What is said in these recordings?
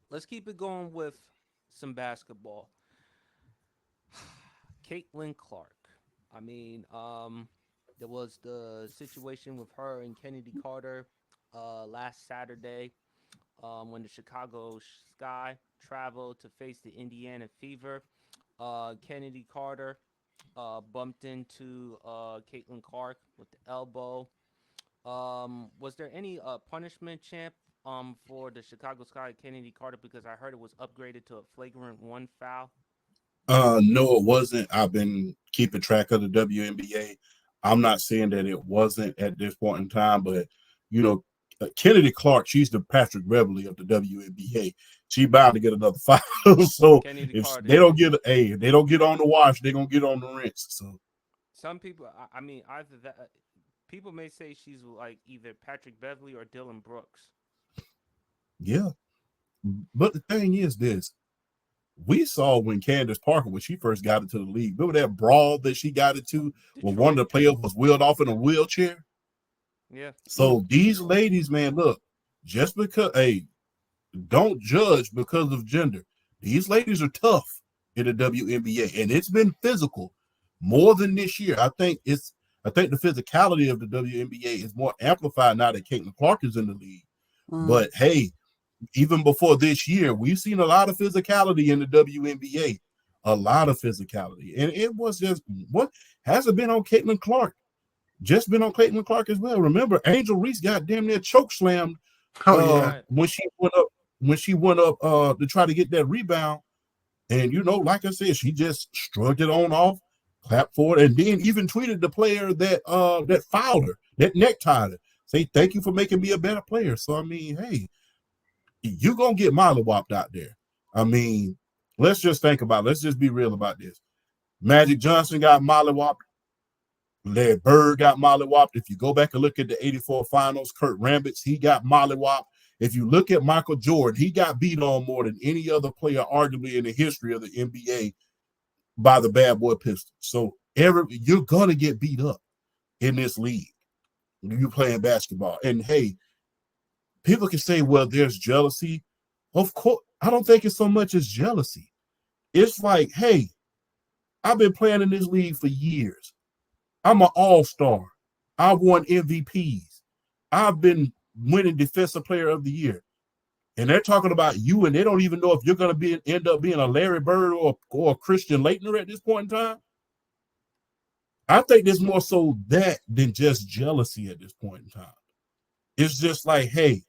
let's keep it going with some basketball. Caitlin Clark. I mean, there was the situation with her and Kennedy Carter last Saturday when the Chicago Sky traveled to face the Indiana Fever. Kennedy Carter bumped into Caitlin Clark with the elbow. Was there any punishment, champ, for the Chicago Sky Kennedy Carter? Because I heard it was upgraded to a flagrant one foul. No, it wasn't. I've been keeping track of the WNBA. I'm not saying that it wasn't at this point in time, but you know, Kennedy Clark, she's the Patrick Beverly of the WNBA. She bound to get another foul. So Kennedy if Carter, they yeah. don't get if they don't get on the wash, they're gonna get on the rinse. So Some people, I mean, either that. People may say she's like either Patrick Beverly or Dylan Brooks. yeah. But the thing is this. We saw when Candace Parker, when she first got into the league, remember that brawl that she got into when one of Detroit, the players was wheeled off in a wheelchair? yeah. So these ladies, man, look, just because, hey, don't judge because of gender. These ladies are tough in the WNBA, and it's been physical more than this year. I think the physicality of the WNBA is more amplified now that Caitlin Clark is in the league. Mm. But hey, even before this year, we've seen a lot of physicality in the WNBA. A lot of physicality. And it was just what hasn't been on Caitlin Clark. Just been on Caitlin Clark as well. Remember, Angel Reese got damn near choke slammed Oh yeah. Right. when she went up to try to get that rebound. And like I said, she just shrugged it on off, clapped for it, and then even tweeted the player that fouled her, that necktied her. Say thank you for making me a better player. So I mean, hey, you're gonna get mollywopped out there. I mean, let's just think about it. Let's just be real about this. Magic Johnson got mollywopped. Larry Bird got mollywopped. If you go back and look at the 84 finals, Kurt Rambis, he got mollywopped. If you look at Michael Jordan, he got beat on more than any other player, arguably in the history of the NBA, by the bad boy Pistons. So you're gonna get beat up in this league. You playing basketball. And hey, people can say, well, there's jealousy. Of course, I don't think it's so much as jealousy. It's like, hey, I've been playing in this league for years. I'm an all-star. I've won MVPs. I've been winning Defensive Player of the Year. And they're talking about you, and they don't even know if you're going to end up being a Larry Bird or a Christian Laettner at this point in time. I think there's more so that than just jealousy at this point in time. It's just like, hey,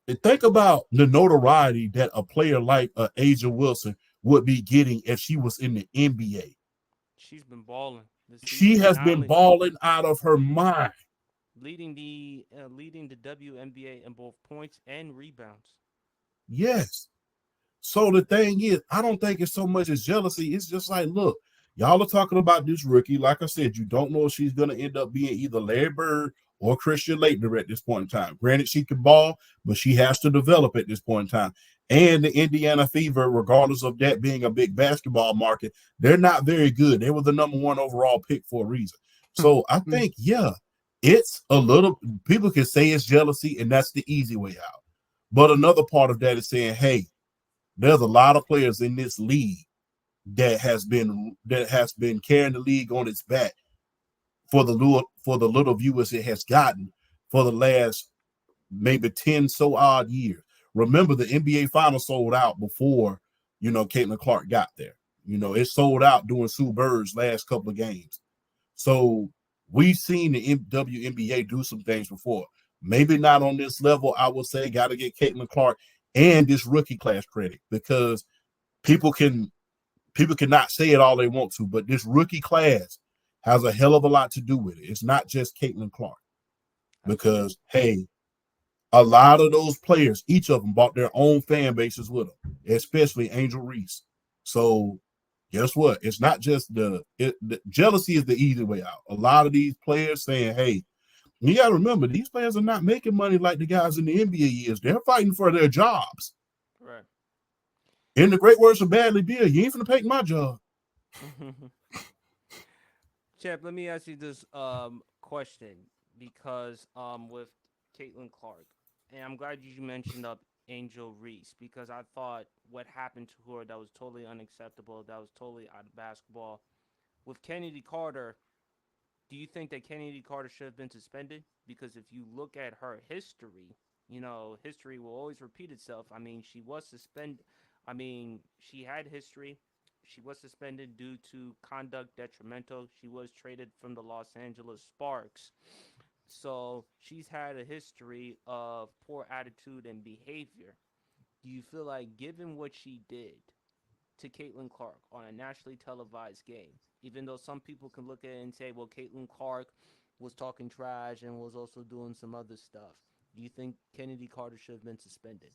and think about the notoriety that a player like Asia Wilson would be getting if she was in the NBA. She's been balling this She season. has Not been only balling out of her mind. leading the WNBA in both points and rebounds. Yes. So the thing is, I don't think it's so much as jealousy. It's just like, look, y'all are talking about this rookie. Like I said, you don't know if she's going to end up being either Larry Bird or Christian Laettner at this point in time. Granted, she can ball, but she has to develop at this point in time. And the Indiana Fever, regardless of that being a big basketball market, they're not very good. They were the number one overall pick for a reason. So I think, yeah, it's a little, people can say it's jealousy, and that's the easy way out. But another part of that is saying, hey, there's a lot of players in this league that has been carrying the league on its back for the little viewers it has gotten for the last maybe 10 so odd years. Remember, the NBA Finals sold out before Caitlin Clark got there. It sold out during Sue Bird's last couple of games. So we've seen the WNBA do some things before. Maybe not on this level. I would say got to get Caitlin Clark and this rookie class credit, because people can people cannot say it all they want to, but this rookie class has a hell of a lot to do with it. It's not just Caitlin Clark, Absolutely. because hey, a lot of those players, each of them bought their own fan bases with them, especially Angel Reese. So guess what? It's not just the jealousy is the easy way out. A lot of these players saying, hey, you got to remember, these players are not making money like the guys in the NBA is. They're fighting for their jobs. Right. In the great words of Badly Bill, you ain't finna take my job. Champ, let me ask you this question because with Caitlin Clark, and I'm glad you mentioned up Angel Reese because I thought what happened to her that was totally unacceptable. That was totally out of basketball. With Kennedy Carter, do you think that Kennedy Carter should have been suspended? Because if you look at her history, history will always repeat itself. I mean, she was suspended. I mean, she had history. She was suspended due to conduct detrimental. She was traded from the Los Angeles Sparks. So she's had a history of poor attitude and behavior. Do you feel like, given what she did to Caitlin Clark on a nationally televised game, even though some people can look at it and say, well, Caitlin Clark was talking trash and was also doing some other stuff, do you think Kennedy Carter should have been suspended?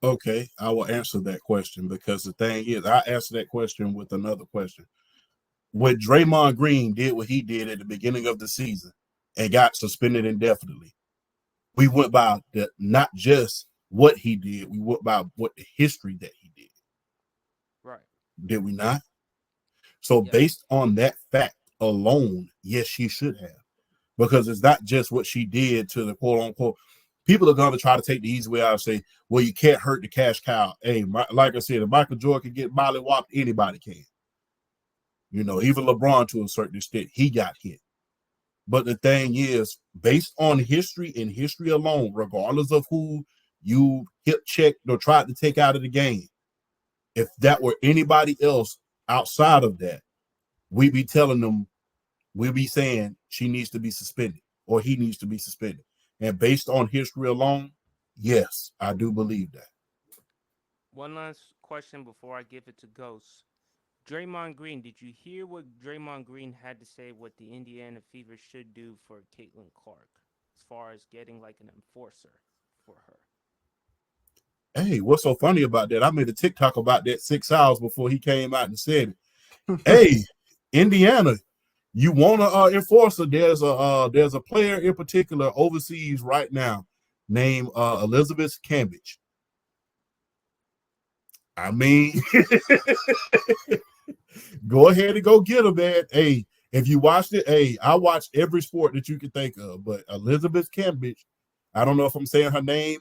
Okay, I will answer that question because the thing is, I answer that question with another question. When Draymond Green did what he did at the beginning of the season and got suspended indefinitely, we went by not just what he did, we went by what the history that he did. Right. Did we not? So Yes. based on that fact alone, yes, she should have. Because it's not just what she did to the quote unquote. People are going to try to take the easy way out and say, well, you can't hurt the cash cow. Hey, like I said, if Michael Jordan can get molly whopped, anybody can. Even LeBron to a certain extent, he got hit. But the thing is, based on history and history alone, regardless of who you hip checked or tried to take out of the game, if that were anybody else outside of that, we'd be telling them, we'll be saying she needs to be suspended or he needs to be suspended. And based on history alone, yes, I do believe that. One last question before I give it to Ghost. Draymond Green, did you hear what Draymond Green had to say what the Indiana Fever should do for Caitlin Clark as far as getting like an enforcer for her? Hey, what's so funny about that? I made a TikTok about that 6 hours before he came out and said it. Hey, Indiana, you want to enforcer? There's a player in particular overseas right now named Elizabeth Cambridge. I mean, go ahead and go get her, man. Hey, if you watched it, hey, I watched every sport that you could think of, but Elizabeth Cambridge, I don't know if I'm saying her name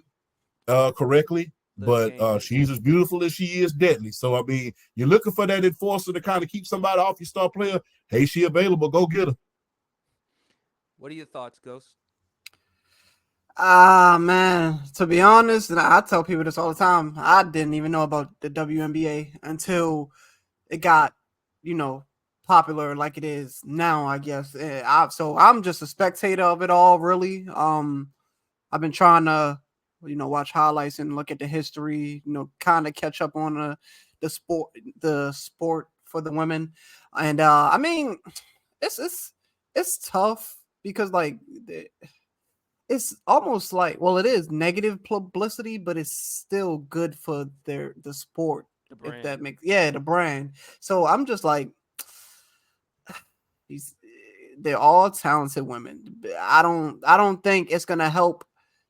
correctly, Liv but Cambage. she's as beautiful as she is deadly. So I mean, you're looking for that enforcer to kind of keep somebody off your star player. Hey, she available. Go get her. What are your thoughts, Ghost? Ah, man. To be honest, and I tell people this all the time, I didn't even know about the WNBA until it got, you know, popular like it is now, I guess. So I'm just a spectator of it all, really. I've been trying to, watch highlights and look at the history, kind of catch up on the sport for the women. And I mean, it's it's it's tough because like it's almost like, well, it is negative publicity, but it's still good for the sport, The if brand. that makes, yeah, the brand. So I'm just like, these they're all talented women. I don't think it's gonna help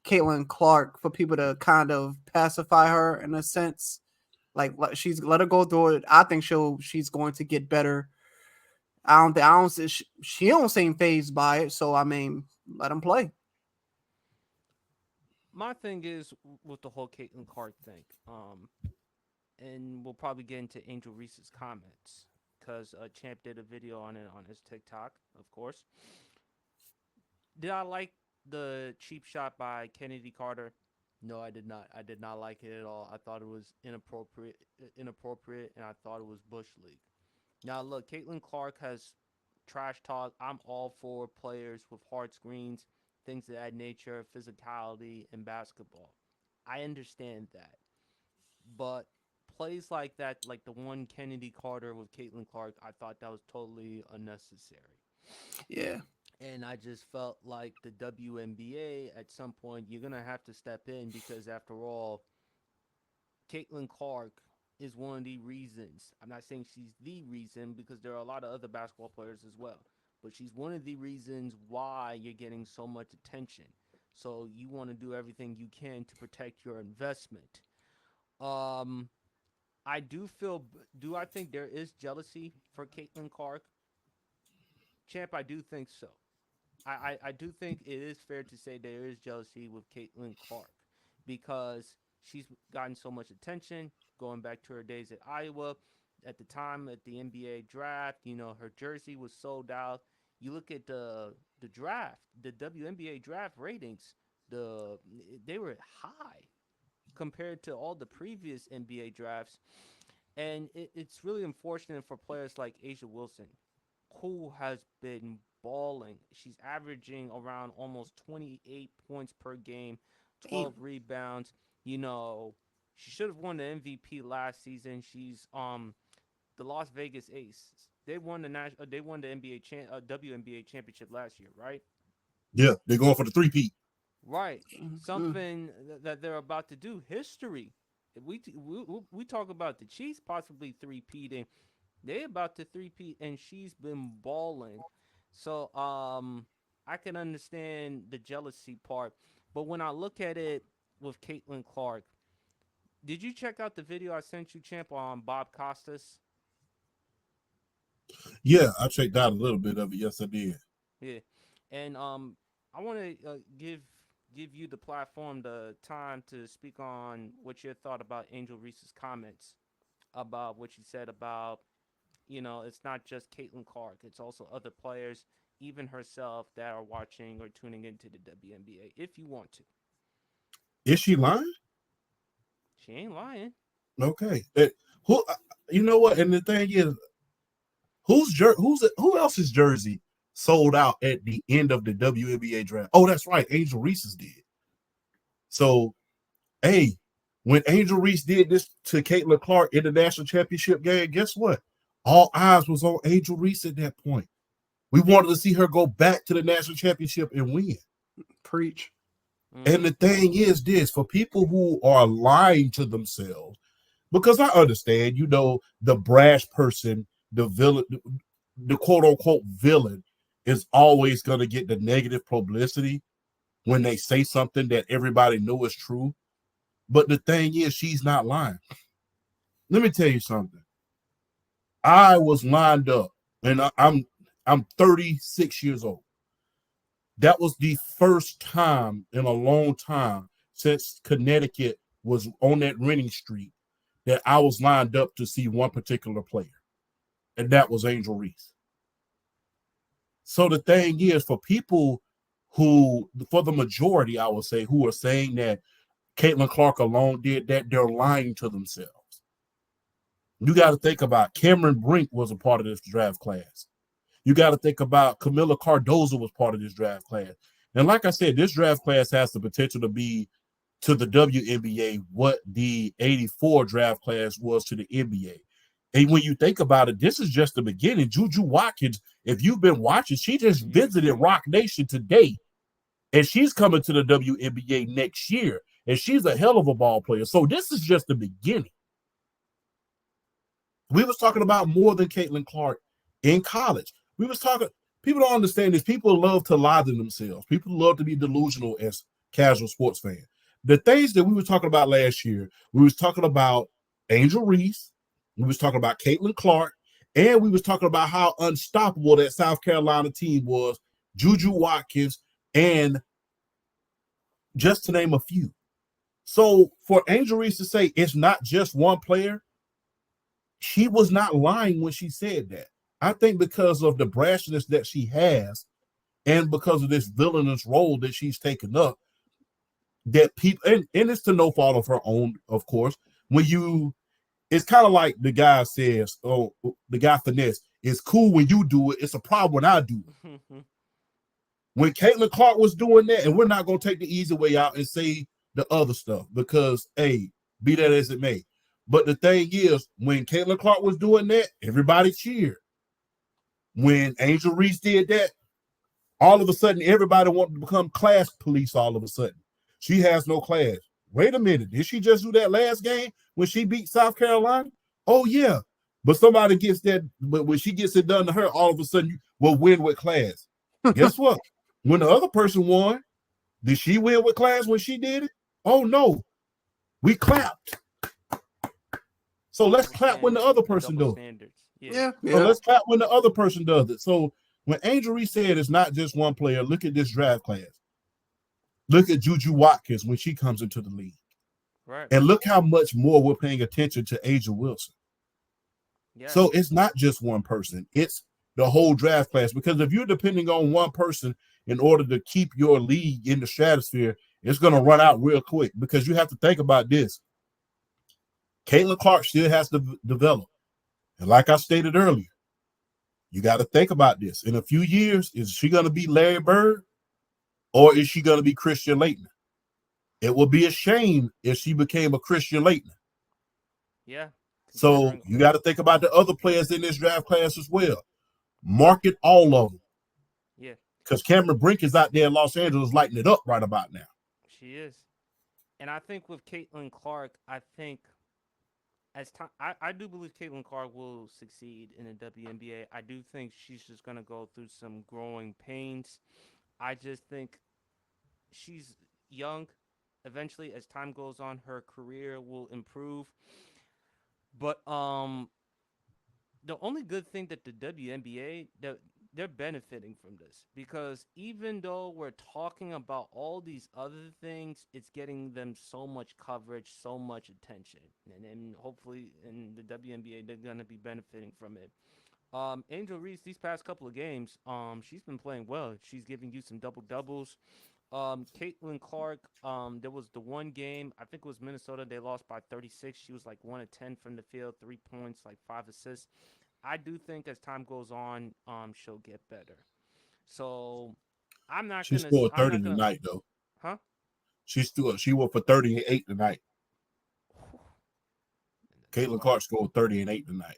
Caitlin Clark for people to kind of pacify her in a sense. Like she's let her go through it. I think she's going to get better. She don't seem phased by it. So I mean, let them play. My thing is with the whole Caitlin Clark thing, and we'll probably get into Angel Reese's comments because Champ did a video on it on his TikTok, of course. Did I like the cheap shot by Kennedy Carter? No, I did not. I did not like it at all. I thought it was inappropriate, and I thought it was bush league. Now, look, Caitlin Clark has trash talk. I'm all for players with hard screens, things of that nature, physicality, and basketball. I understand that. But plays like that, like the one Kennedy Carter with Caitlin Clark, I thought that was totally unnecessary. Yeah. And I just felt like the WNBA at some point, you're going to have to step in because, after all, Caitlin Clark is one of the reasons. I'm not saying she's the reason because there are a lot of other basketball players as well, but she's one of the reasons why you're getting so much attention. So you want to do everything you can to protect your investment. Um, I do feel. Do I think there is jealousy for Caitlin Clark? Champ, I do think so. I do think it is fair to say there is jealousy with Caitlin Clark. because she's gotten so much attention going back to her days at Iowa. At the time at the NBA draft, her jersey was sold out. You look at the draft, the WNBA draft ratings, the they were high compared to all the previous NBA drafts. And it's really unfortunate for players like Asia Wilson, who has been balling. She's averaging around almost 28 points per game, Damn. 12 rebounds. You know, she should have won the MVP last season. She's the Las Vegas Aces. They won the WNBA championship last year, right? Yeah, they're going for the three-peat. Right. Mm-hmm. Something that they're about to do. History. We talk about the Chiefs possibly three-peating. They about to three-peat, and she's been balling. So I can understand the jealousy part, but when I look at it with Caitlin Clark, did you check out the video I sent you, champ, on Bob Costas? Yeah, I checked out a little bit of it. Yes, I did. Yeah, and I want to give you the platform, the time to speak on what you thought about Angel Reese's comments about what she said about, it's not just Caitlin Clark, it's also other players, even herself, that are watching or tuning into the WNBA. If you want to, Is she lying? she ain't lying. Okay. Who? You know what? And the thing is, who else's jersey sold out at the end of the WNBA draft? Oh, that's right. Angel Reese's did. So, hey, when Angel Reese did this to Caitlin Clark in the national championship game, guess what? All eyes was on Angel Reese at that point. We wanted to see her go back to the national championship and win. Preach. And Mm-hmm. the thing is this, for people who are lying to themselves, because I understand, the brash person, the villain, the quote unquote villain is always going to get the negative publicity when they say something that everybody know is true. But the thing is, she's not lying. Let me tell you something. I was lined up, and I'm 36 years old. That was the first time in a long time since Connecticut was on that renting street that I was lined up to see one particular player, and that was Angel Reese. So the thing is, for people who, for the majority, I would say, who are saying that Caitlin Clark alone did that, they're lying to themselves. You got to think about Cameron Brink was a part of this draft class. You got to think about Camila Cardozo was part of this draft class. And like I said, this draft class has the potential to be to the WNBA what the 84 draft class was to the NBA. And when you think about it, this is just the beginning. Juju Watkins, if you've been watching, she just visited Mm-hmm. Rock Nation today, and she's coming to the WNBA next year, and she's a hell of a ball player. So this is just the beginning. We was talking about more than Caitlin Clark in college. We was talking, people don't understand this. People love to lie to themselves. People love to be delusional as casual sports fans. The things that we were talking about last year, we was talking about Angel Reese, we was talking about Caitlin Clark, and we was talking about how unstoppable that South Carolina team was, Juju Watkins, and just to name a few. So for Angel Reese to say it's not just one player, she was not lying when she said that. I think because of the brashness that she has and because of this villainous role that she's taken up, that people, and it's to no fault of her own, of course, when you, it's kind of like the guy says, oh, the guy Finesse, it's cool when you do it, it's a problem when I do it. When Caitlin Clark was doing that, and we're not going to take the easy way out and say the other stuff because, hey, be that as it may. But the thing is, when Caitlin Clark was doing that, everybody cheered. When Angel Reese did that, all of a sudden, everybody wanted to become class police all of a sudden. She has no class. Wait a minute. Did she just do that last game when she beat South Carolina? Oh, yeah. But somebody gets that, but when she gets it done to her, all of a sudden, you will win with class. Guess what? When the other person won, did she win with class when she did it? Oh, no. We clapped. So let's clap when the Understand other the person double does it. standards. Yeah. Yeah, So yeah. let's clap when the other person does it. So when Angel Reese said it's not just one player, look at this draft class. Look at Juju Watkins when she comes into the league. Right. And look how much more we're paying attention to Asia Wilson. Yeah. So it's not just one person, it's the whole draft class. Because if you're depending on one person in order to keep your league in the stratosphere, it's going to run out real quick. Because you have to think about this. Caitlin Clark still has to develop. And like I stated earlier, you got to think about this. In a few years, is she going to be Larry Bird or is she going to be Christian Laettner? It would be a shame if she became a Christian Laettner. Yeah. So Considering. you got to think about the other players in this draft class as well. Market all of them. Yeah. Because Cameron Brink is out there in Los Angeles lighting it up right about now. She is. And I think with Caitlin Clark, I think as time, I do believe Caitlin Clark will succeed in the WNBA. I do think she's just gonna go through some growing pains. I just think she's young. Eventually, as time goes on, her career will improve. But the only good thing that the WNBA that they're benefiting from this because even though we're talking about all these other things, it's getting them so much coverage, so much attention, and then hopefully in the WNBA they're gonna be benefiting from it. Angel Reese these past couple of games, she's been playing well. She's giving you some double doubles. Caitlin Clark, there was the one game, I think it was Minnesota, they lost by 36. She was like 1 of 10 from the field, 3 points, like 5 assists. I do think as time goes on, she'll get better. So She scored I'm 30 not gonna, tonight, though. huh? She went for 38 tonight. That's Caitlin why, Clark scored 30 and 8 tonight.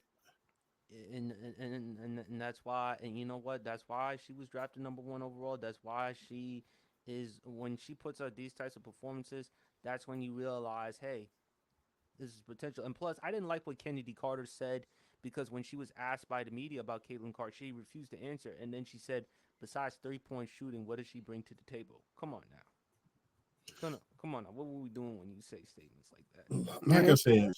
and that's why, and you know what? That's why she was drafted number one overall. That's why she is when she puts out these types of performances. That's when you realize, hey, this is potential. And plus, I didn't like what Kennedy Carter said because when she was asked by the media about Caitlin Clark, she refused to answer. And then she said, besides 3 point shooting, what does she bring to the table? Come on now. Come on now. What were we doing when you say statements like that? Like I said,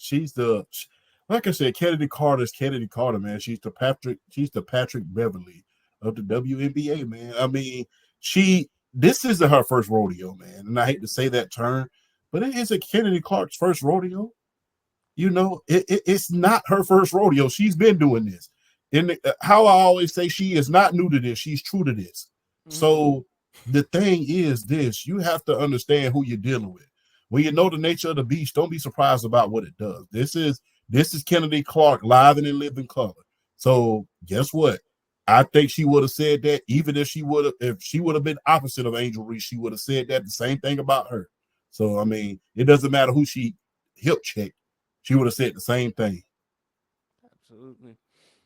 like I said, Kennedy Carter's Kennedy Carter, man. She's the Patrick Beverly of the WNBA, man. I mean, this isn't her first rodeo, man. And I hate to say that term, but it isn't Kennedy Clark's first rodeo. It's not her first rodeo. She's been doing this. How I always say, she is not new to this. She's true to this. Mm-hmm. So the thing is this: you have to understand who you're dealing with. When you know the nature of the beast, don't be surprised about what it does. This is Kennedy Clark live and in living color. So guess what? I think she would have said that even if she would have been opposite of Angel Reese, she would have said that the same thing about her. So I mean, it doesn't matter who she hip checked, she would have said the same thing. Absolutely.